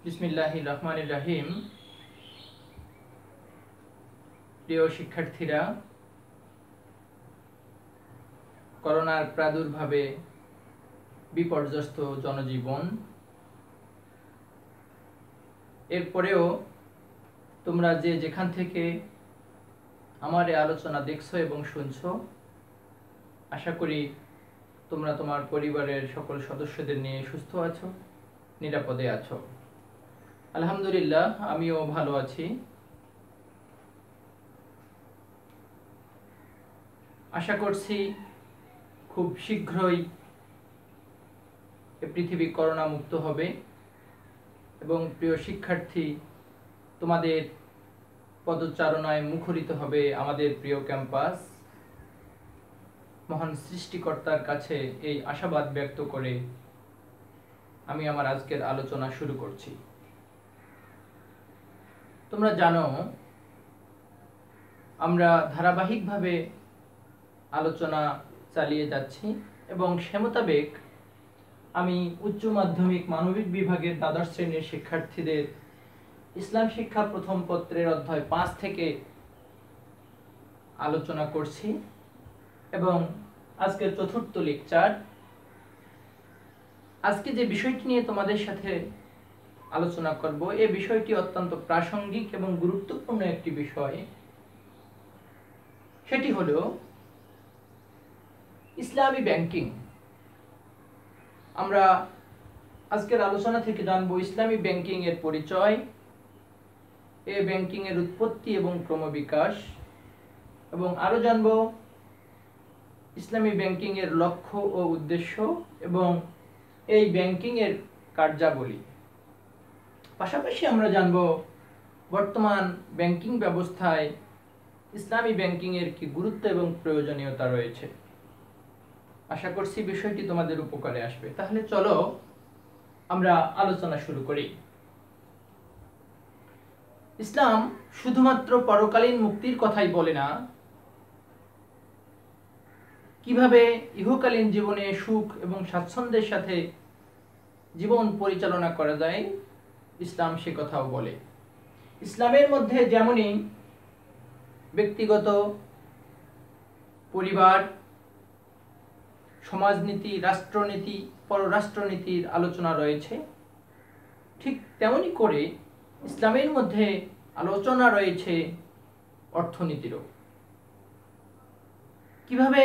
বিসমিল্লাহির রহমানির রহিম। প্রিয় শিক্ষার্থীরা, করোনার প্রাদুর্ভাবে বিপর্যস্ত জনজীবন, এরপরেও তোমরা যে যেখান থেকে আমার এই আলোচনা দেখছো এবং শুনছো, আশা করি তোমরা তোমার পরিবারের সকল সদস্যদের নিয়ে সুস্থ আছো, নিরাপদে আছো। আলহামদুলিল্লাহ, আমিও ভালো আছি। আশা করছি খুব শীঘ্রই পৃথিবী করোনা মুক্ত হবে এবং প্রিয় শিক্ষার্থী, তোমাদের পদচারণায় মুখরিত হবে আমাদের প্রিয় ক্যাম্পাস। মহান সৃষ্টিকর্তার কাছে এই আশাবাদ ব্যক্ত করে আমি আমার আজকের আলোচনা শুরু করছি। তোমরা জানো, আমরা ধারাবাহিকভাবে আলোচনা চালিয়ে যাচ্ছি এবং সে মোতাবেক আমি উচ্চ মাধ্যমিক মানবিক বিভাগের দ্বাদশ শ্রেণীর শিক্ষার্থীদের ইসলাম শিক্ষা প্রথম পত্রের অধ্যায় 5 থেকে আলোচনা করছি এবং আজকের চতুর্থ লেকচার। আজকে যে বিষয়টি নিয়ে তোমাদের সাথে আলোচনা করব, এই বিষয়টি অত্যন্ত প্রাসঙ্গিক এবং গুরুত্বপূর্ণ একটি বিষয়। সেটি হলো ইসলামী ব্যাংকিং। আমরা আজকের আলোচনা থেকে জানব ইসলামী ব্যাংকিং এর পরিচয়, এই ব্যাংকিং এর উৎপত্তি এবং ক্রমবিকাশ, এবং আরো জানব ইসলামী ব্যাংকিং এর লক্ষ্য ও উদ্দেশ্য এবং এই ব্যাংকিং এর কার্যাবলী। পাশাপাশি আমরা জানব বর্তমান ব্যাংকিং ব্যবস্থায় ইসলামী ব্যাংকিং এর কি গুরুত্ব এবং প্রয়োজনীয়তা রয়েছে। আশা করছি বিষয়টি তোমাদের উপকারে আসবে। তাহলে চলো আমরা আলোচনা শুরু করি। ইসলাম শুধুমাত্র পরকালীন মুক্তির কথাই বলে না, কিভাবে ইহকালীন জীবনে সুখ এবং স্বাচ্ছন্দ্যের সাথে জীবন পরিচালনা করা যায়, ইসলাম সে কথাও বলে। ইসলামের মধ্যে যেমনই ব্যক্তিগত, পরিবার, সমাজনীতি, রাষ্ট্রনীতি, পররাষ্ট্রনীতির আলোচনা রয়েছে, ঠিক তেমনি করে ইসলামের মধ্যে আলোচনা রয়েছে অর্থনীতিরও। কিভাবে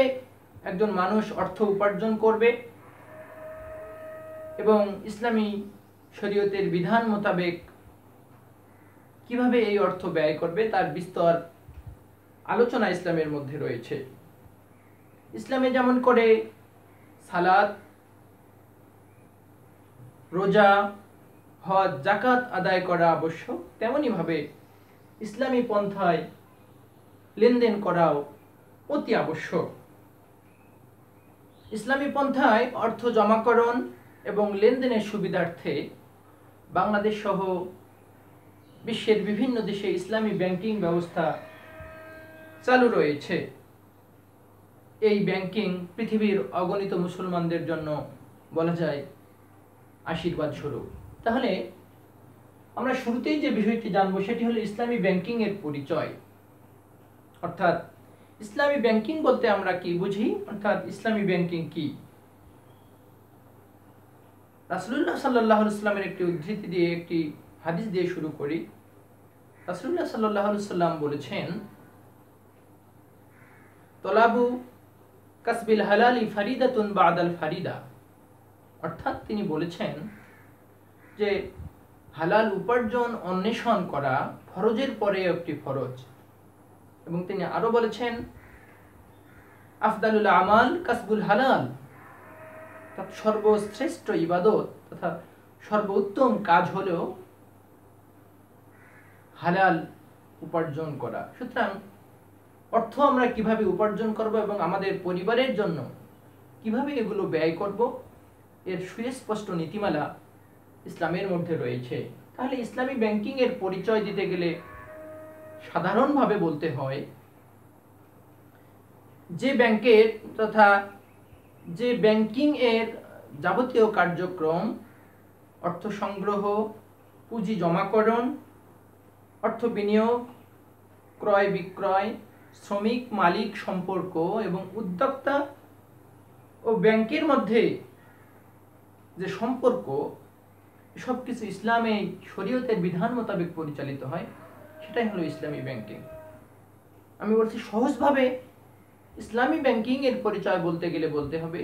একজন মানুষ অর্থ উপার্জন করবে এবং ইসলামী শরীয়তের বিধান মোতাবেক কিভাবে এই অর্থ ব্যয় করবে, তার বিস্তর আলোচনা ইসলামের মধ্যে রয়েছে। ইসলামে যেমন করে সালাত, রোজা, হজ, যাকাত আদায় করা আবশ্যক, তেমনি ভাবে ইসলামী পন্থায় লেনদেন করাও অতি আবশ্যক। ইসলামী পন্থায় অর্থ জমাকরণ এবং লেনদেনের সুবিধার্থে বাংলাদেশ সহ বিশ্বের বিভিন্ন দেশে ইসলামী ব্যাংকিং ব্যবস্থা চালু রয়েছে। এই ব্যাংকিং পৃথিবীর অগণিত মুসলমানদের জন্য বলা যায় আশীর্বাদ স্বরূপ। তাহলে আমরা শুরুতেই যে বিষয়টি জানবো সেটি হলো ইসলামী ব্যাংকিং এর পরিচয়, অর্থাৎ ইসলামী ব্যাংকিং বলতে আমরা কি বুঝি, অর্থাৎ ইসলামী ব্যাংকিং কি। রাসূলুল্লাহ সাল্লাল্লাহু আলাইহি ওয়াসাল্লামের একটি উদ্ধৃতি দিয়ে, একটি হাদিস দিয়ে শুরু করি। রাসূলুল্লাহ সাল্লাল্লাহু আলাইহি ওয়াসাল্লাম বলেছেন, তলাবু কাসবিল হালালি ফারিদাতুন বাদাল ফারিদা। অর্থাৎ তিনি বলেছেন যে হালাল উপার্জন অন্বেষণ করা ফরজের পরে একটি ফরজ। এবং তিনি আরো বলেছেন, আফদালুল আমাল কাসবুল হালাল, সর্বশ্রেষ্ঠ ইবাদত তথা সর্বোত্তম কাজ হলো হালাল উপার্জন করা। সুতরাং অর্থ আমরা কিভাবে উপার্জন করব এবং আমাদের পরিবারের জন্য কিভাবে এগুলো ব্যয় করব, এর সুস্পষ্ট নীতিমালা ইসলামের মধ্যে রয়েছে। তাহলে ইসলামী ব্যাংকিং এর পরিচয় দিতে গেলে সাধারণভাবে বলতে হয়, যে ব্যাংকের তথা যে ব্যাংকিং এর যাবতীয় কার্যক্রম, অর্থ সংগ্রহ, পুঁজি জমাকরণ, অর্থ বিনিয়োগ, ক্রয় বিক্রয়, শ্রমিক মালিক সম্পর্ক এবং উদ্যোক্তা ও ব্যাংকের মধ্যে যে সম্পর্ক, সব কিছু ইসলামে শরীয়তের বিধান মোতাবেক পরিচালিত হয়, সেটাই হলো ইসলামী ব্যাংকিং। আমি বলছি সহজভাবে ইসলামী ব্যাংকিং এর পরিচয় বলতে গেলে বলতে হবে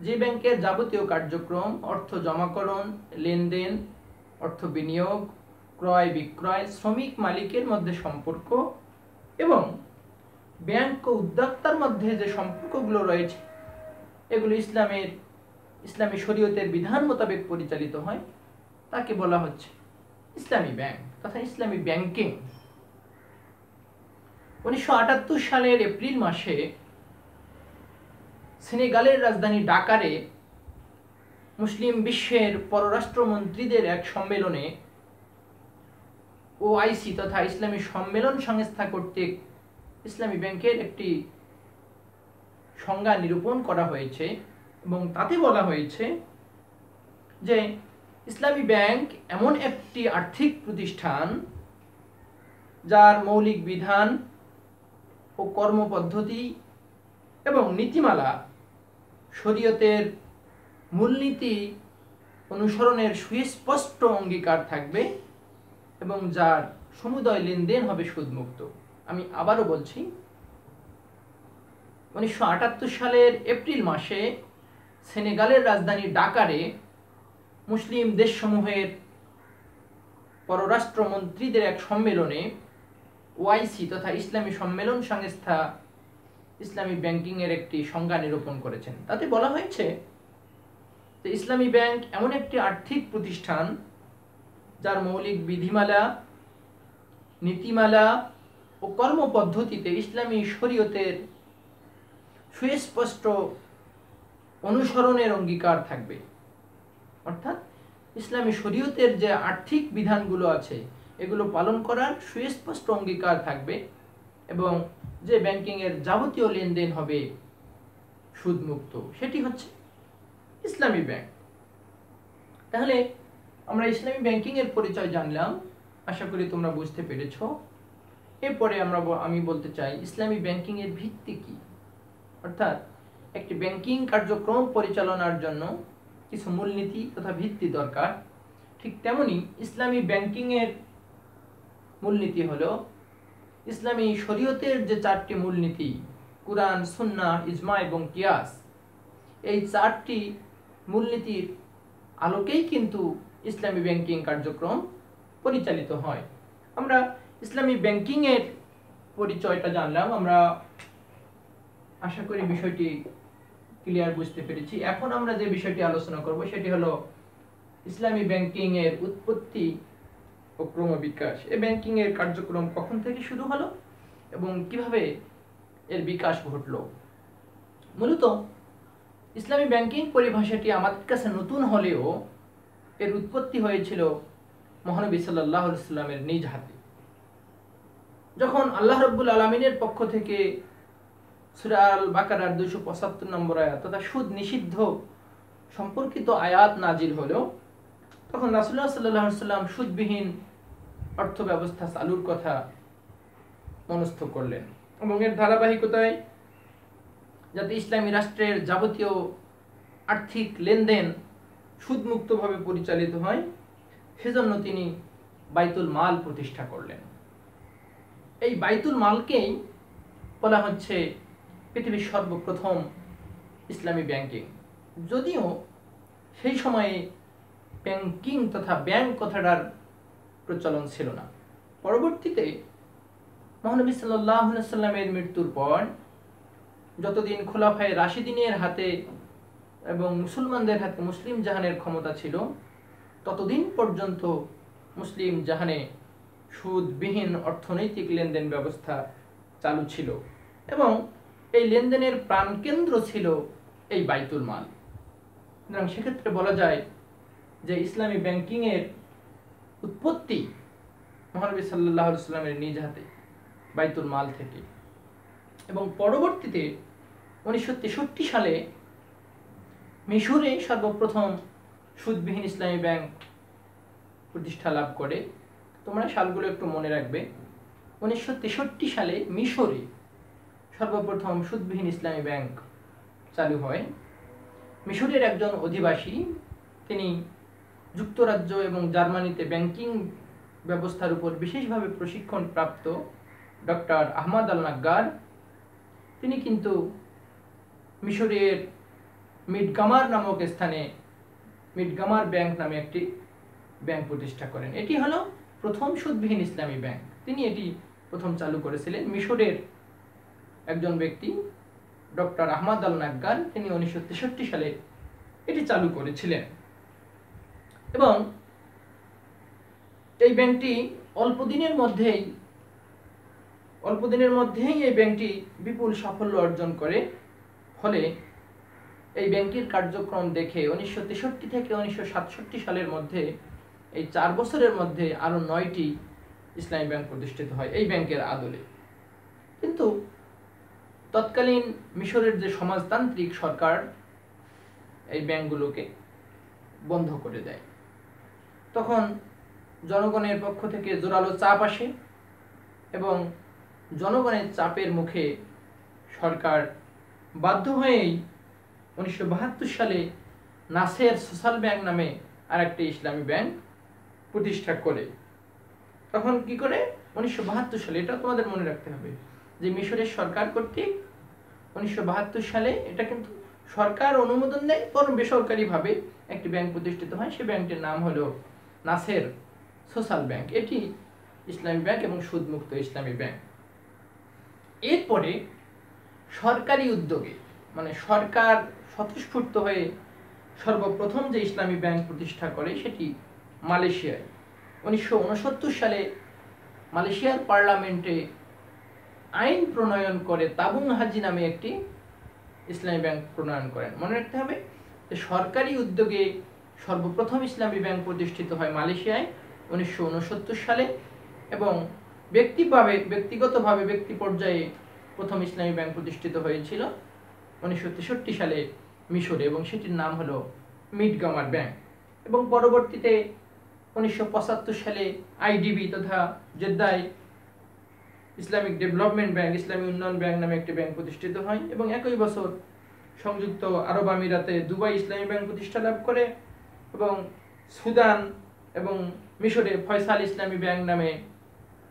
যে ব্যাংকের যাবতীয় কার্যক্রম, অর্থ জমাকরণ, লেনদেন, অর্থ বিনিয়োগ, ক্রয় বিক্রয়, শ্রমিক মালিকের মধ্যে সম্পর্ক এবং ব্যাংক ও উদ্যোক্তার মধ্যে যে সম্পর্কগুলো রয়েছে, এগুলো ইসলামী শরীয়তের বিধান মোতাবেক পরিচালিত হয়, তাকে বলা হচ্ছে ইসলামী ব্যাংক তথা ইসলামী ব্যাংকিং। 1978 সালের এপ্রিল মাসে সেনেগালের রাজধানী ডাকারে মুসলিম বিশ্বের পররাষ্ট্রমন্ত্রীদের এক সম্মেলনে ওআইসি তথা ইসলামী সম্মেলন সংস্থা কর্তৃক ইসলামী ব্যাংকের একটি সংজ্ঞা নিরূপণ করা হয়েছে এবং তাতে বলা হয়েছে যে ইসলামী ব্যাংক এমন একটি আর্থিক প্রতিষ্ঠান যার মৌলিক বিধান ও কর্মপদ্ধতি এবং নীতিমালা শরীয়তের মূলনীতি অনুসরণের সুস্পষ্ট অঙ্গীকার থাকবে এবং যার সমুদয় লেনদেন হবে সুদমুক্ত। আমি আবারও বলছি, 1978 সালের এপ্রিল মাসে সেনেগালের রাজধানী ডাকারে মুসলিম দেশসমূহের পররাষ্ট্রমন্ত্রীদের এক সম্মেলনে ওআইসি তথা ইসলামী সম্মেলন সংস্থা ইসলামী ব্যাংকিং এর একটি সংজ্ঞা নিরূপণ করেছেন। তাতে বলা হয়েছে যে ইসলামী ব্যাংক এমন একটি আর্থিক প্রতিষ্ঠান যার মৌলিক বিধিমালা, নীতিমালা ও কর্মপদ্ধতিতে ইসলামী শরীয়তের সুস্পষ্ট অনুসরণের অঙ্গীকার থাকবে। অর্থাৎ ইসলামী শরীয়তের যে আর্থিক বিধানগুলো আছে, এগুলো পালন করার সুস্পষ্ট অঙ্গীকার থাকবে এবং যে ব্যাংকিং এর যাবতীয় লেনদেন হবে সুদমুক্ত, সেটি হচ্ছে ইসলামী ব্যাংক। তাহলে আমরা ইসলামী ব্যাংকিং এর পরিচয় জানলাম, আশা করি তোমরা বুঝতে পেরেছ। এরপরে আমি বলতে চাই ইসলামী ব্যাংকিং এর ভিত্তি কি, অর্থাৎ একটি ব্যাংকিং কার্যক্রম পরিচালনার জন্য কিছু মূলনীতি তথা ভিত্তি দরকার। ঠিক তেমনি ইসলামী ব্যাংকিং এর মূলনীতি হলো ইসলামী শরীয়তের যে 4টি মূলনীতি, কুরআন, সুন্নাহ, ইজমা এবং কিয়াস, এই 4টি মূলনীতির আলোকেই কিন্তু ইসলামী ব্যাংকিং কার্যক্রম পরিচালিত হয়। আমরা ইসলামী ব্যাংকিং এর পরিচয়টা জানলাম, আমরা আশা করি বিষয়টি ক্লিয়ার বুঝতে পেরেছি। এখন আমরা যে বিষয়টি আলোচনা করব সেটি হলো ইসলামী ব্যাংকিং এর উৎপত্তি ও ক্রমবিকাশ। এই ব্যাংকিং এর কার্যক্রম কখন থেকে শুরু হলো এবং কিভাবে এর বিকাশ ঘটলো। মূলত ইসলামী ব্যাংকিং পরিভাষাটি আমাদের কাছে নতুন হলেও এর উৎপত্তি হয়েছিল মহানবী সাল্লাল্লাহু আলাইহি ওয়াসাল্লামের নিজ হাতে। যখন আল্লাহ রাব্বুল আলামিনের পক্ষ থেকে সূরা আল বাকারার 275 নম্বর আয়াত তথা সুদ নিষিদ্ধ সম্পর্কিত আয়াত নাজিল হলো, তখন রাসূলুল্লাহ সাল্লাল্লাহু আলাইহি ওয়াসাল্লাম সুদবিহীন অর্থ ব্যবস্থা চালুর কথা মনস্থ করলেন এবং এর ধারাবাহিকতায় যাতে ইসলামী রাষ্ট্রের যাবতীয় আর্থিক লেনদেন সুদমুক্তভাবে পরিচালিত হয়, সেজন্য তিনি বাইতুল মাল প্রতিষ্ঠা করলেন। এই বাইতুল মালকেই বলা হচ্ছে পৃথিবীর সর্বপ্রথম ইসলামী ব্যাংকিং। যদিও সেই সময়ে ব্যাংকিং তথা ব্যাংক কথাটার প্রচলন ছিল না। পরবর্তীতে মহানবী সাল্লাল্লাহু আলাইহি ওয়াসাল্লামের মৃত্যুর পর যতদিন খোলাফায়ে রাশিদিনের হাতে এবং মুসলমানদের হাতে মুসলিম জাহানের ক্ষমতা ছিল, ততদিন পর্যন্ত মুসলিম জাহানে সুদবিহীন অর্থনৈতিক লেনদেন ব্যবস্থা চালু ছিল এবং এই লেনদেনের প্রাণকেন্দ্র ছিল এই বাইতুল মাল। সুতরাং সেক্ষেত্রে বলা যায় যে ইসলামী ব্যাংকিং এর উৎপত্তি মহানবী সাল্লাল্লাহু আলাইহি ওয়াসাল্লামের নিজ হাতে বাইতুল মাল থেকে। এবং পরবর্তীতে 1963 সালে মিশরে সর্বপ্রথম সুদবিহীন ইসলামী ব্যাংক প্রতিষ্ঠা লাভ করে। তোমরা সালগুলো একটু মনে রাখবে। 1963 সালে মিশরে সর্বপ্রথম সুদবিহীন ইসলামী ব্যাংক চালু হয়। মিশরের একজন অধিবাসী, তিনি যুক্তরাজ্য এবং জার্মানিতে ব্যাংকিং ব্যবস্থার উপর বিশেষভাবে প্রশিক্ষণ প্রাপ্ত ডক্টর আহমদ আল নাগ্গার, তিনি কিন্তু মিশরের মিডগামার নামক স্থানে মিডগামার ব্যাংক নামে একটি ব্যাংক প্রতিষ্ঠা করেন। এটি হলো প্রথম সুদবিহীন ইসলামী ব্যাংক। তিনি এটি প্রথম চালু করেছিলেন। মিশরের একজন ব্যক্তি ডক্টর আহমদ আল নাগ্গার, তিনি 1963 সালে এটি চালু করেছিলেন এবং এই ব্যাংকটি অল্প দিনের মধ্যেই এই ব্যাংকটি বিপুল সাফল্য অর্জন করে। ফলে এই ব্যাংকের কার্যক্রম দেখে 1963 থেকে 1967 সালের মধ্যে, এই 4 বছরের মধ্যে আরো 9টি ইসলামী ব্যাংক প্রতিষ্ঠিত হয় এই ব্যাংকের আদলে। কিন্তু তৎকালীন মিশরের যে সমাজতান্ত্রিক সরকার এই ব্যাংকগুলোকে বন্ধ করে দেয়। তখন জনগণের পক্ষ থেকে জোরালো চাপ আসে এবং জনগণের চাপের মুখে সরকার বাধ্য হয়েই 1972 সালে নাসের সোশ্যাল ব্যাংক নামে আরেকটি ইসলামী ব্যাংক প্রতিষ্ঠা করে। তখন কি করে? 1972 সালে, এটা তোমাদের মনে রাখতে হবে যে মিশরের সরকার কর্তৃক 1972 সালে এটা কিন্তু সরকার অনুমোদন দেয়, পর বেসরকারিভাবে একটি ব্যাংক প্রতিষ্ঠিত হয়। সেই ব্যাংকটির নাম হলো নাসের সোশ্যাল ব্যাংক। এটি ইসলামী ব্যাংক এবং সুদমুক্ত ইসলামী ব্যাংক। এরপরে সরকারি উদ্যোগে, মানে সরকার স্বতঃস্ফূর্ত হয়ে সর্বপ্রথম যে ইসলামী ব্যাংক প্রতিষ্ঠা করে সেটি মালয়েশিয়ায় 1969 সালে মালয়েশিয়ার পার্লামেন্টে আইন প্রণয়ন করে তাবুং হাজি নামে একটি ইসলামী ব্যাংক প্রণয়ন করেন। মনে রাখতে হবে যে সরকারি উদ্যোগে সর্বপ্রথম ইসলামী ব্যাংক প্রতিষ্ঠিত হয় মালয়েশিয়ায় 1969 সালে এবং ব্যক্তিগতভাবে ব্যক্তি পর্যায়ে প্রথম ইসলামী ব্যাংক প্রতিষ্ঠিত হয়েছিল 1963 সালে মিশরে এবং সেটির নাম হলো মিডগামার ব্যাংক। এবং পরবর্তীতে 1975 সালে আইডিবি তথা জেদ্দায় ইসলামিক ডেভেলপমেন্ট ব্যাংক, ইসলামী উন্নয়ন ব্যাংক নামে একটি ব্যাংক প্রতিষ্ঠিত হয় এবং একই বছর সংযুক্ত আরব আমিরাতে দুবাই ইসলামী ব্যাংক প্রতিষ্ঠা লাভ করে এবং সুদান এবং মিশরে ফয়সাল ইসলামী ব্যাংক নামে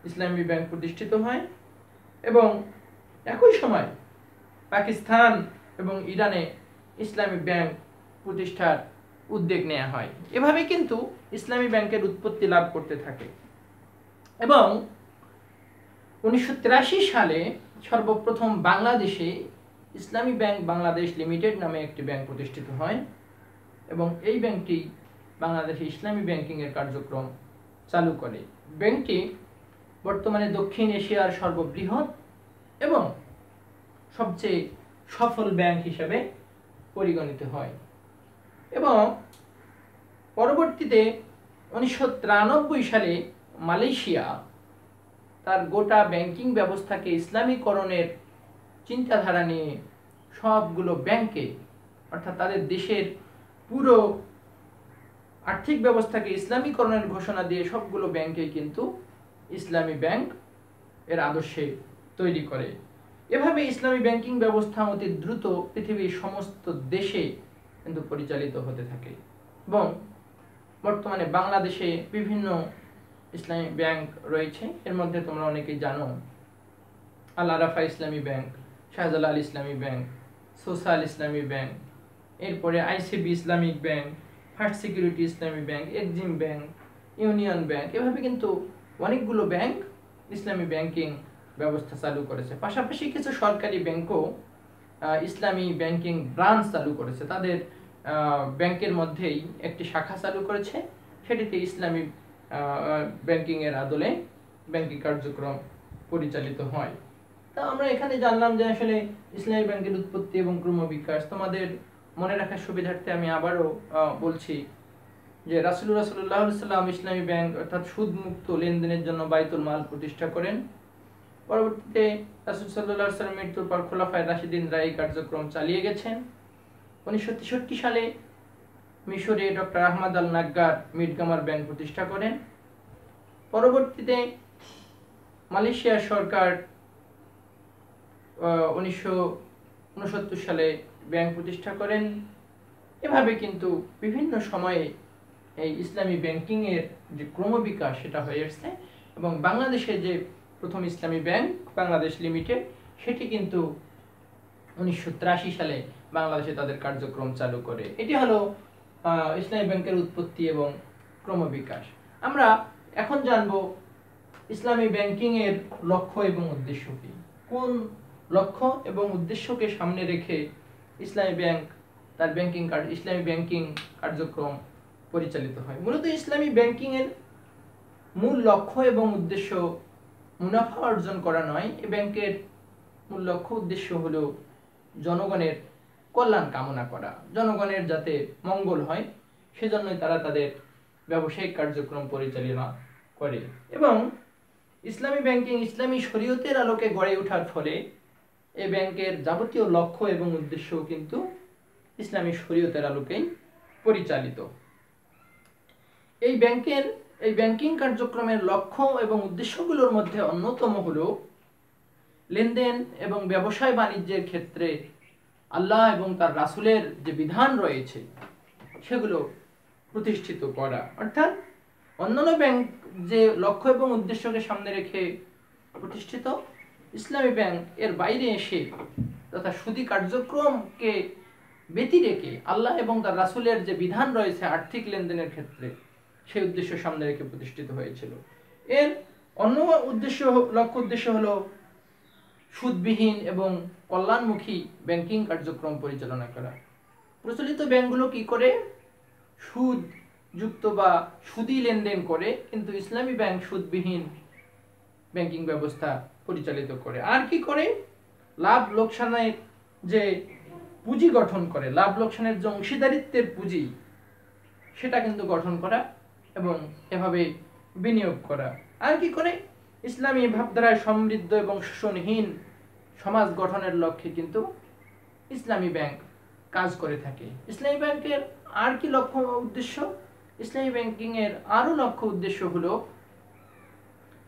ইসলামী ব্যাংক প্রতিষ্ঠিত হয় এবং একই সময় পাকিস্তান এবং ইরানে ইসলামী ব্যাংক প্রতিষ্ঠার উদ্যোগ নেওয়া হয়। এভাবে কিন্তু ইসলামী ব্যাংকের উৎপত্তি লাভ করতে থাকে এবং 1983 সালে সর্বপ্রথম বাংলাদেশে ইসলামী ব্যাংক বাংলাদেশ লিমিটেড নামে একটি ব্যাংক প্রতিষ্ঠিত হয় এবং এই ব্যাংকটি বাংলাদেশে ইসলামী ব্যাংকিংয়ের কার্যক্রম চালু করে। ব্যাংকটি বর্তমানে দক্ষিণ এশিয়ার সর্ববৃহৎ এবং সবচেয়ে সফল ব্যাংক হিসেবে পরিগণিত হয় এবং পরবর্তীতে 1993 সালে মালয়েশিয়া তার গোটা ব্যাংকিং ব্যবস্থাকে ইসলামীকরণের চিন্তাধারা নিয়ে সবগুলো ব্যাংকে, অর্থাৎ তাদের দেশের পুরো আর্থিক ব্যবস্থাকে ইসলামীকরণের ঘোষণা দিয়ে সবগুলো ব্যাংকে কিন্তু ইসলামী ব্যাংক এর আদর্শে তৈরি করে। এভাবে ইসলামী ব্যাংকিং ব্যবস্থা অতি দ্রুত পৃথিবীর সমস্ত দেশে কিন্তু পরিচালিত হতে থাকে এবং বর্তমানে বাংলাদেশে বিভিন্ন ইসলামী ব্যাংক রয়েছে। এর মধ্যে তোমরা অনেকেই জানো আল আরাফা ইসলামী bank, Shahjalal Islami bank, social Islami bank, এরপরে ICB Islamic bank, first security Islami bank, Exim bank, union bank. এভাবে কিন্তু অনেকগুলো ব্যাংক ইসলামী ব্যাংকিং ব্যবস্থা চালু করেছে। পাশাপাশি কিছু সরকারি ব্যাংকও ইসলামী ব্যাংকিং ব্রাঞ্চ চালু করেছে। তাদের ব্যাংকের মধ্যেই একটি শাখা চালু করেছে, সেটিতে ইসলামী ব্যাংকিংয়ের আদলে ব্যাংকিং কার্যক্রম পরিচালিত হয়। তা আমরা এখানে জানলাম যে আসলে ইসলামী ব্যাংকের উৎপত্তি এবং ক্রমবিকাশ। তোমাদের মনে রাখার সুবিধার্থে আমি আবারও বলছি যে রাসূলুল্লাহ সাল্লাল্লাহু আলাইহি ওয়াসাল্লাম ইসলামী ব্যাংক অর্থাৎ সুদমুক্ত লেনদেনের জন্য বাইতুল মাল প্রতিষ্ঠা করেন। পরবর্তীতে রাসূল সাল্লাল্লাহু আলাইহি ওয়াসাল্লামের মৃত্যুর পর খোলাফায়ে রাশিদিনরা এই কার্যক্রম চালিয়ে গেছেন। 1963 সালে মিশরে ডক্টর আহমদ আল নাগ্গার মিডগামার ব্যাংক প্রতিষ্ঠা করেন। পরবর্তীতে মালয়েশিয়ার সরকার 1969 সালে ব্যাংক প্রতিষ্ঠা করেন। এভাবে কিন্তু বিভিন্ন সময়ে এই ইসলামী ব্যাংকিংয়ের যে ক্রমবিকাশ সেটা হয়ে আসছে এবং বাংলাদেশে যে প্রথম ইসলামী ব্যাংক বাংলাদেশ লিমিটেড সেটি কিন্তু 1983 সালে বাংলাদেশে তাদের কার্যক্রম চালু করে। এটি হলো ইসলামী ব্যাংকের উৎপত্তি এবং ক্রমবিকাশ। আমরা এখন জানব ইসলামী ব্যাংকিংয়ের লক্ষ্য এবং উদ্দেশ্য কি, কোন লক্ষ্য এবং উদ্দেশ্যকে সামনে রেখে ইসলামী ব্যাংক তার ইসলামী ব্যাংকিং কার্যক্রম পরিচালিত হয়। মূলত ইসলামী ব্যাংকিংয়ের মূল লক্ষ্য এবং উদ্দেশ্য মুনাফা অর্জন করা নয়। এই ব্যাংকের মূল লক্ষ্য উদ্দেশ্য হলো জনগণের কল্যাণ কামনা করা, জনগণের যাতে মঙ্গল হয় সেজন্যই তারা তাদের ব্যবসায়িক কার্যক্রম পরিচালনা করে। এবং ইসলামী ব্যাংকিং ইসলামী শরীয়তের আলোকে গড়ে ওঠার ফলে এই ব্যাংকের যাবতীয় লক্ষ্য এবং উদ্দেশ্য কিন্তু ইসলামী শরীয়তের আলোকেই পরিচালিত। এই ব্যাংকিং কার্যক্রমের লক্ষ্য এবং উদ্দেশ্যগুলোর মধ্যে অন্যতম হলো লেনদেন এবং ব্যবসায় বাণিজ্যের ক্ষেত্রে আল্লাহ এবং তার রাসূলের যে বিধান রয়েছে সেগুলো প্রতিষ্ঠিত করা। অর্থাৎ অন্যান্য ব্যাংক যে লক্ষ্য এবং উদ্দেশ্যকে সামনে রেখে প্রতিষ্ঠিত, ইসলামী ব্যাংক এর বাইরে এসে তথা সুদী কার্যক্রমকে ব্যতি রেখে আল্লাহ এবং তার রাসূলের যে বিধান রয়েছে আর্থিক লেনদেনের ক্ষেত্রে সেই উদ্দেশ্য সামনে রেখে প্রতিষ্ঠিত হয়েছিল। এর অন্য লক্ষ্য উদ্দেশ্য হলো সুদবিহীন এবং কল্যাণমুখী ব্যাংকিং কার্যক্রম পরিচালনা করা। প্রচলিত ব্যাংকগুলো কি করে? সুদ যুক্ত বা সুদী লেনদেন করে, কিন্তু ইসলামী ব্যাংক সুদবিহীন ব্যাংকিং ব্যবস্থা পরিচালিত করে। আর কি করে? লাভ লোকসানের যে পুঁজি গঠন করে, লাভ লোকসানের যে অংশীদারিত্বের পুঁজি সেটা কিন্তু গঠন করা এবং এভাবে বিনিয়োগ করা। আর কি করে? ইসলামী ভাবধারায় সমৃদ্ধ এবং শোষণহীন সমাজ গঠনের লক্ষ্যে কিন্তু ইসলামী ব্যাংক কাজ করে থাকে। ইসলামী ব্যাংকের আর কি লক্ষ্য উদ্দেশ্য? ইসলামী ব্যাংকিং এর আরো লক্ষ্য উদ্দেশ্য হলো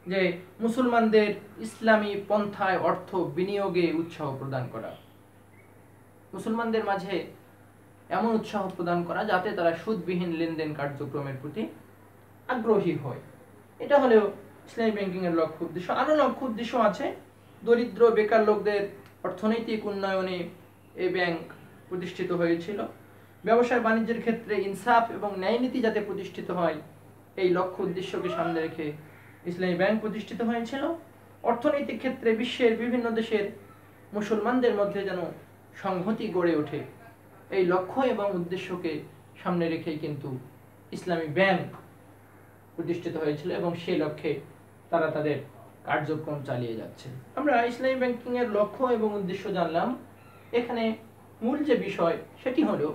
যে মুসলমানদের ইসলামী পন্থায় অর্থ বিনিয়োগে উৎসাহ প্রদান করা, মুসলমানদের মাঝে এমন উৎসাহ প্রদান করা যাতে তারা সুদবিহীন লেনদেন কার্যক্রমের প্রতি আগ্রহী হয়। এটা হলো ইসলামী ব্যাংকিং এর লক্ষ্য উদ্দেশ্য। আরো লক্ষ্য উদ্দেশ্য আছে। দরিদ্র বেকার লোকদের অর্থনৈতিক উন্নয়নে এই ব্যাংক প্রতিষ্ঠিত হয়েছিল। ব্যবসায় বাণিজ্যের ক্ষেত্রে ইনসাফ এবং ন্যায় নীতি যাতে প্রতিষ্ঠিত হয় এই লক্ষ্য উদ্দেশ্যকে সামনে রেখে ইসলামী ব্যাংক প্রতিষ্ঠিত হয়েছিল। অর্থনৈতিক ক্ষেত্রে বিশ্বের বিভিন্ন দেশের মুসলমানদের মধ্যে যেন সংহতি গড়ে ওঠে এই লক্ষ্য এবং উদ্দেশ্যকে সামনে রেখেই কিন্তু ইসলামী ব্যাংক প্রতিষ্ঠিত হয়েছিল এবং সেই লক্ষ্যে তারা তাদের কার্যক্রম চালিয়ে যাচ্ছে। আমরা ইসলামী ব্যাংকিং এর লক্ষ্য এবং উদ্দেশ্য জানলাম। এখানে মূল যে বিষয় সেটি হলো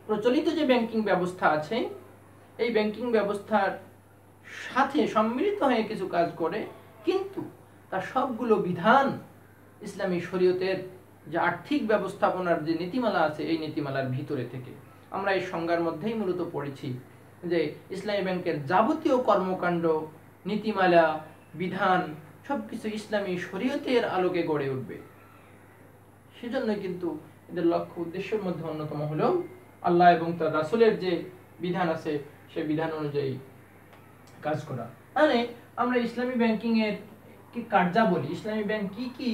প্রচলিত যে ব্যাংকিং ব্যবস্থা আছে এই ব্যাংকিং ব্যবস্থার সাথে সম্মিলিত হয়ে কিছু কাজ করে, কিন্তু তার সবগুলো বিধান ইসলামী শরীয়তের যে আর্থিক ব্যবস্থাপনার যে নীতিমালা আছে এই নীতিমালার ভিতরে থেকে। আমরা এই সংজ্ঞার মধ্যেই মূলত পড়েছি যে ইসলামী ব্যাংকের যাবতীয় কর্মকাণ্ড, নীতিমালা, বিধান সবকিছু ইসলামী শরীয়তের আলোকে গড়ে উঠবে। সেজন্য কিন্তু এদের লক্ষ্য উদ্দেশ্যের মধ্যে অন্যতম হলো আল্লাহ এবং তার রাসূলের যে বিধান আছে সেই বিধান অনুযায়ী কাজ করা। মানে আমরা ইসলামী ব্যাংকিং এর কি কার্যাবলী, ইসলামী ব্যাংক কি কি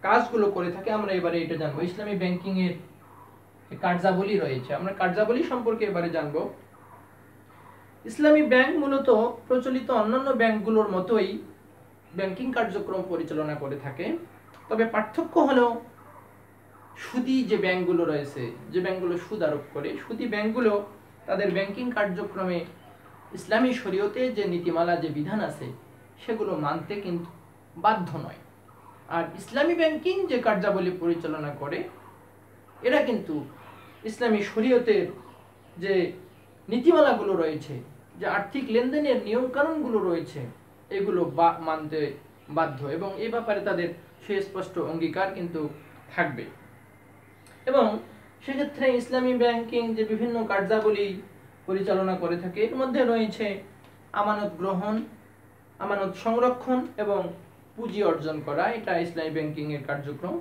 কাজগুলো করে থাকে আমরা এবারে এটা জানবো। ইসলামী ব্যাংকিং এর কার্যাবলী রয়েছে, আমরা কার্যাবলী সম্পর্কে এবারে জানবো। ইসলামী ব্যাংক মূলত প্রচলিত অন্যান্য ব্যাংকগুলোর মতোই ব্যাংকিং কার্যক্রম পরিচালনা করে থাকে, তবে পার্থক্য হলো সুদী যে ব্যাংকগুলো রয়েছে, যে ব্যাংকগুলো সুদ আরোপ করে, সুদী ব্যাংকগুলো তাদের ব্যাংকিং কার্যক্রমে ইসলামী শরীয়তে যে নীতিমালা যে বিধান আছে সেগুলো মানতে কিন্তু বাধ্য নয়। আর ইসলামী ব্যাংকিং যে কার্যাবলী পরিচালনা করে এরা কিন্তু ইসলামী শরীয়তের যে নীতিমালাগুলো রয়েছে, যে আর্থিক লেনদেনের নিয়মকানুনগুলো রয়েছে এগুলো মানতে বাধ্য এবং এই ব্যাপারে তাদের সুস্পষ্ট অঙ্গীকার কিন্তু থাকবে। এবং সেক্ষেত্রে ইসলামী ব্যাংকিং যে বিভিন্ন কার্যাবলী পরিচালনা করে থাকে, এর মধ্যে রয়েছে আমানত গ্রহণ, আমানত সংরক্ষণ এবং পুঁজি অর্জন করা। এটা ইসলামী ব্যাংকিং এর কার্যক্রম।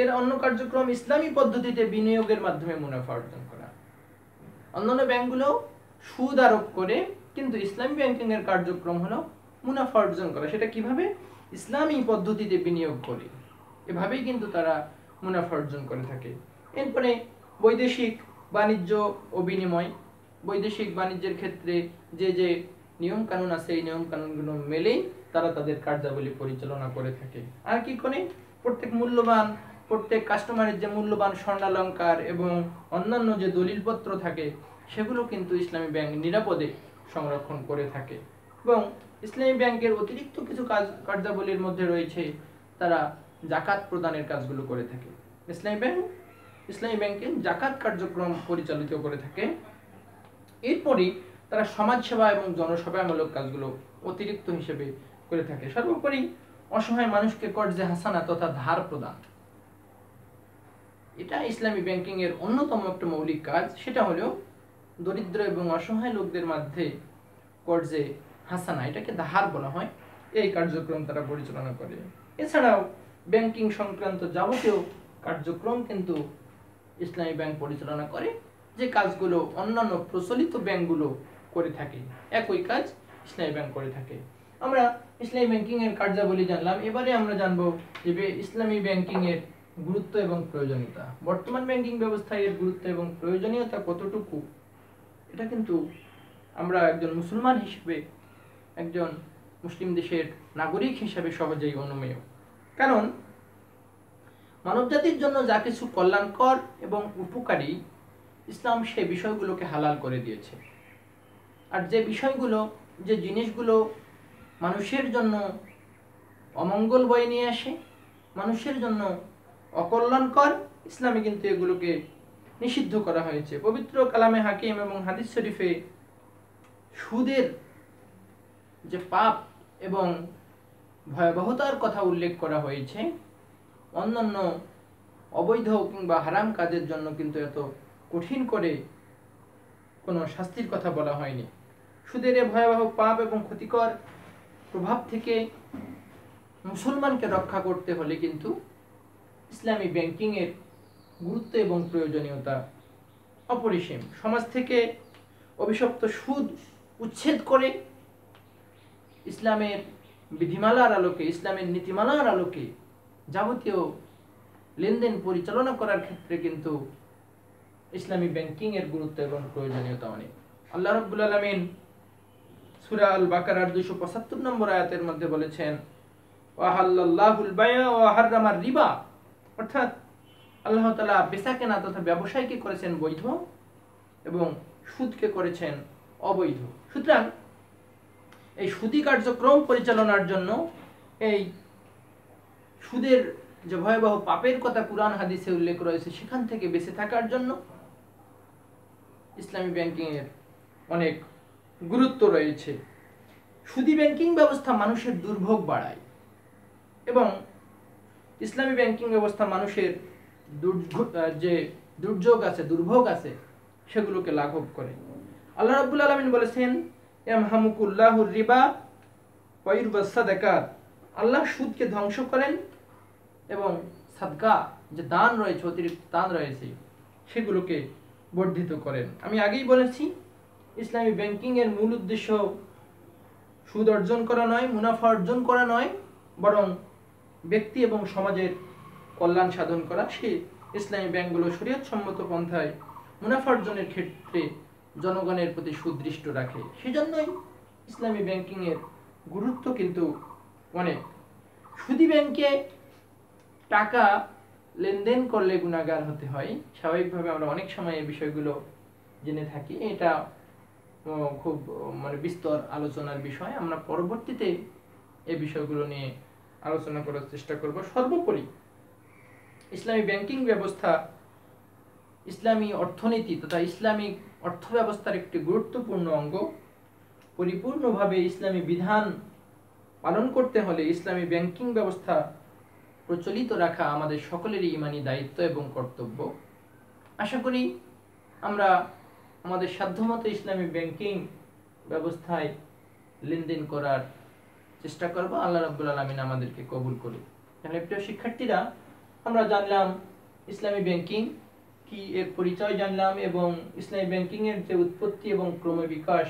এর অন্য কার্যক্রম ইসলামী পদ্ধতিতে বিনিয়োগের মাধ্যমে মুনাফা অর্জন করা। অন্যান্য ব্যাংকগুলো সুদ আরোপ করে, কিন্তু ইসলামী ব্যাংকিং এর কার্যক্রম হলো মুনাফা অর্জন করা। সেটা কিভাবে? ইসলামী পদ্ধতিতে বিনিয়োগ করে, এভাবেই কিন্তু তারা মুনাফা অর্জন করে থাকে। এরপরে বৈদেশিক বাণিজ্য ও বিনিময়। বৈদেশিক বাণিজ্যের ক্ষেত্রে যে যে নিয়ম কানুন আছে, এই নিয়ম কানুনগুলো মেলেই তারা তাদের কার্যাবলী পরিচালনা করে থাকে। আর কি করে? প্রত্যেক কাস্টমারের যে মূল্যবান স্বর্ণালংকার এবং অন্যান্য যে দলিলপত্র থাকে, সেগুলো কিন্তু ইসলামী ব্যাংক নিরাপদে সংরক্ষণ করে থাকে। এবং ইসলামী ব্যাংকের অতিরিক্ত কিছু কার্যাবলীর মধ্যে রয়েছে তারা জাকাত প্রদানের কাজগুলো করে থাকে। ইসলামী ব্যাংকে জাকাত কার্যক্রম পরিচালিত করে থাকে। এরপরই তারা সমাজসেবা এবং জনসেবামূলক কাজগুলো অতিরিক্ত হিসেবে করে থাকে। সর্বোপরি অসহায় মানুষকে কর্জে হাসানা তথা ধার প্রদান, এটা ইসলামী ব্যাংকিং এর অন্যতম একটা মৌলিক কাজ। সেটা হলো দরিদ্র এবং অসহায় লোকদের মধ্যে কর্জে হাসানা, এটাকে ধার বলা হয়, এই কার্যক্রম তারা পরিচালনা করে। এছাড়াও ব্যাংকিং সংক্রান্ত যাবতীয় কার্যক্রম কিন্তু ইসলামী ব্যাংক পরিচালনা করে, যে কাজগুলো অন্যান্য প্রচলিত ব্যাংকগুলো করে থাকে, একই কাজ ইসলামী ব্যাংক করে থাকে। আমরা ইসলামী ব্যাংকিং এর কার্যাবলী জানলাম। এবারে আমরা জানবো যে ইসলামী ব্যাংকিং এর গুরুত্ব এবং প্রয়োজনীয়তা। বর্তমান ব্যাংকিং ব্যবস্থায় এর গুরুত্ব এবং প্রয়োজনীয়তা কতটুকু, এটা কিন্তু আমরা একজন মুসলমান হিসেবে, একজন মুসলিম দেশের নাগরিক হিসেবে সহজেই অনুমেয়। কারণ মানবজাতির জন্য যা কিছু কল্যাণকর এবং উপকারী, ইসলাম সেই বিষয়গুলোকে হালাল করে দিয়েছে। আর যে বিষয়গুলো, যে জিনিসগুলো মানুষের জন্য অমঙ্গল বয়ে নিয়ে আসে, মানুষের জন্য অকল্যাণকর, ইসলামে কিন্তু এগুলোকে নিষিদ্ধ করা হয়েছে। পবিত্র কালামে হাকিম এবং হাদিস শরীফে সুদের যে পাপ এবং ভয়াবহতার কথা উল্লেখ করা হয়েছে, অন্যান্য অবৈধ কিংবা হারাম কাজের জন্য কিন্তু এত কঠিন করে কোনো শাস্তির কথা বলা হয়নি। সুদের এই ভয়াবহ পাপ এবং ক্ষতিকর প্রভাব থেকে মুসলমানকে রক্ষা করতে হলে কিন্তু ইসলামী ব্যাংকিং এর গুরুত্ব এবং প্রয়োজনীয়তা অপরিসীম। সমাজ থেকে অভিশপ্ত সুদ উচ্ছেদ করে ইসলামের বিধিমালার আলোকে, ইসলামের নীতিমালার আলোকে যাবতীয় লেনদেন পরিচালনা করার ক্ষেত্রে কিন্তু ইসলামী ব্যাংকিং এর গুরুত্ব এবং প্রয়োজনীয়তা অনেক। আল্লাহ রাব্বুল আলামিন সূরা আল বাকারার 275 নম্বর আয়াতের মধ্যে বলেছেন, ওয়াহাল্লাল্লাহুল বাই'a ওয়া হাররামার রিবা, অর্থাৎ আল্লাহ তাআলা বেচাকেনা তথা ব্যবসায়কে করেছেন বৈধ এবং সুদকে করেছেন অবৈধ। সুতরাং এই সুদী কার্যক্রম পরিচালনার জন্য, এই সুদের যে ভয়াবহ পাপের কথা কুরআন হাদিসে উল্লেখ রয়েছে, সেখান থেকে বেঁচে থাকার জন্য ইসলামী ব্যাংকিং এর অনেক গুরুত্ব রয়েছে। সুদী ব্যাংকিং ব্যবস্থা মানুষের দুর্ভোগ বাড়ায় এবং ইসলামী ব্যাংকিং ব্যবস্থা মানুষের যে দুর্যোগ আছে, দুর্ভোগ আছে, সেগুলোকে লাঘব করে। আল্লাহ রাব্বুল আলামিন বলেছেন, ইয়ামহামুকুল্লাহুর রিবা ওয়া ইউরবিস সাদাকাত, আল্লাহ সুদকে ধ্বংস করেন এবং সাদকা, যে দান রয়েছে, অতিরিক্ত দান রয়েছে, সেগুলোকে বর্ধিত করেন। আমি আগেই বলেছি, ইসলামী ব্যাংকিং এর মূল উদ্দেশ্য সুদ অর্জন করা নয়, মুনাফা অর্জন করা নয়, বরং ব্যক্তি এবং সমাজের কল্যাণ সাধন করা। সেই ইসলামী ব্যাংকগুলো শরীয়ত সম্মত পন্থায় মুনাফা অর্জনের ক্ষেত্রে জনগণের প্রতি সুদৃষ্ট রাখে। সেজন্যই ইসলামী ব্যাংকিং এর গুরুত্ব কিন্তু অনেক। সুদী ব্যাংকে টাকা লেনদেন করলে গুনাহগার হতে হয়, স্বাভাবিকভাবে আমরা অনেক সময় এই বিষয়গুলো জেনে থাকি। এটা খুব বিস্তর আলোচনার বিষয়। আমরা পরবর্তীতে এই বিষয়গুলো নিয়ে আলোচনা করার চেষ্টা করব। সর্বোপরি ইসলামী ব্যাংকিং ব্যবস্থা ইসলামী অর্থনীতি তথা ইসলামিক অর্থ ব্যবস্থার একটি গুরুত্বপূর্ণ অঙ্গ। পরিপূর্ণভাবে ইসলামী বিধান পালন করতে হলে ইসলামী ব্যাংকিং ব্যবস্থা প্রচলিত রাখা আমাদের সকলেরই ঈমানি দায়িত্ব এবং কর্তব্য। আশা করি আমরা আমাদের সাধ্যমতো ইসলামী ব্যাংকিং ব্যবস্থায় লেনদেন করার চেষ্টা করব। আল্লাহ রাব্বুল আলামিন আমাদেরকে কবুল করুন। তাহলে প্রিয় শিক্ষার্থীরা, আমরা জানলাম ইসলামী ব্যাংকিং কি, এর পরিচয় জানলাম, এবং ইসলামী ব্যাংকিং এর যে উৎপত্তি এবং ক্রমবিকাশ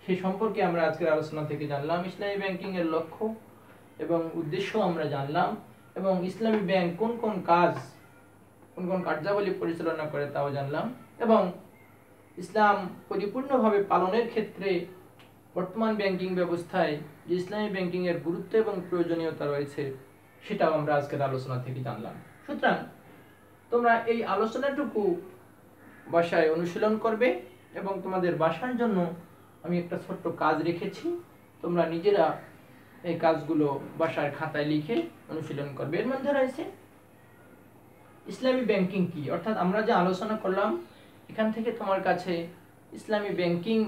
সে সম্পর্কে আমরা আজকের আলোচনা থেকে জানলাম। ইসলামী ব্যাংকিং এর লক্ষ্য এবং উদ্দেশ্য আমরা জানলাম, এবং ইসলামী ব্যাংক কোন কোন কার্যাবলী পরিচালনা করে তাও জানলাম, এবং ইসলাম পরিপূর্ণভাবে পালনের ক্ষেত্রে বর্তমান ব্যাংকিং ব্যবস্থায় যে ইসলামী ব্যাংকিং এর গুরুত্ব এবং প্রয়োজনীয়তা রয়েছে সেটাও আমরা আজকের আলোচনা থেকে জানলাম। সুতরাং তোমরা এই আলোচনাটুকু বাসায় অনুশীলন করবে, এবং তোমাদের বাসার জন্য আমি একটা ছোট্ট কাজ রেখেছি, তোমরা নিজেরা এই কাজগুলো বাসার খাতায় লিখে অনুশীলন করবে। এর মধ্যে রয়েছে ইসলামী ব্যাংকিং কি, অর্থাৎ আমরা যে আলোচনা করলাম এখান থেকে তোমার কাছে ইসলামী ব্যাংকিং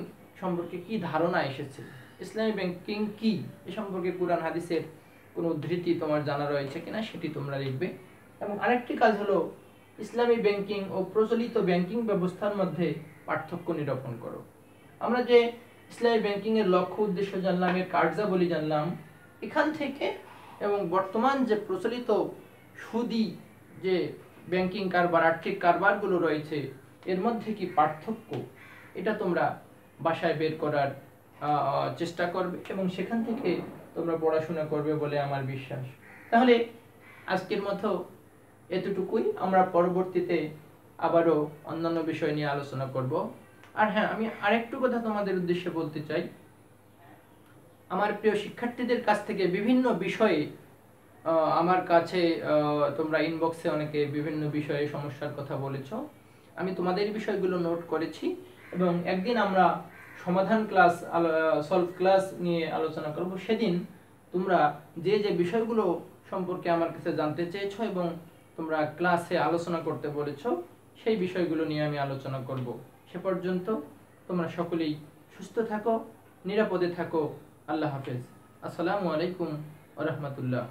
সম্পর্কে কি ধারণা এসেছে, ইসলামী ব্যাংকিং কি এ সম্পর্কে কুরআন হাদিসের কোনো উদ্ধৃতি তোমার জানা রয়েছে কিনা সেটি তোমরা লিখবে। এবং আরেকটি কাজ হলো ইসলামী ব্যাংকিং ও প্রচলিত ব্যাংকিং ব্যবস্থার মধ্যে পার্থক্য নিরূপণ করো। আমরা যে ইসলামী ব্যাংকিং এর লক্ষ্য উদ্দেশ্য জানলাম, এর কার্যাবলী জানলাম, এখান থেকে এবং বর্তমান যে প্রচলিত সুদি যে ব্যাংকিং কারবার, আর্থিক কারবারগুলো রয়েছে এর মধ্যে কি পার্থক্য, এটা তোমরা বাসায় বের করার চেষ্টা করবে, এবং সেখান থেকে তোমরা পড়াশোনা করবে বলে আমার বিশ্বাস। তাহলে আজকের মতো এতটুকুই, আমরা পরবর্তীতে আবারও অন্যান্য বিষয় নিয়ে আলোচনা করব। আর হ্যাঁ, আমি আরেকটু কথা তোমাদের উদ্দেশ্যে বলতে চাই। আমার প্রিয় শিক্ষার্থীদের কাছ থেকে বিভিন্ন বিষয়ে আমার কাছে তোমরা ইনবক্সে অনেকে বিভিন্ন বিষয়ে সমস্যার কথা বলেছো। আমি তোমাদের বিষয়গুলো নোট করেছি, এবং একদিন আমরা সমাধান ক্লাস, সলভ ক্লাস নিয়ে আলোচনা করব। সেদিন তোমরা যে যে বিষয়গুলো সম্পর্কে আমার কাছে জানতে চেয়েছো এবং তোমরা ক্লাসে আলোচনা করতে বলেছো সেই বিষয়গুলো নিয়ে আমি আলোচনা করব। সে পর্যন্ত তোমরা সকলেই সুস্থ থাকো, নিরাপদে থাকো। আল্লাহ হাফেজ। আসসালামু আলাইকুম ওয়া রাহমাতুল্লাহ।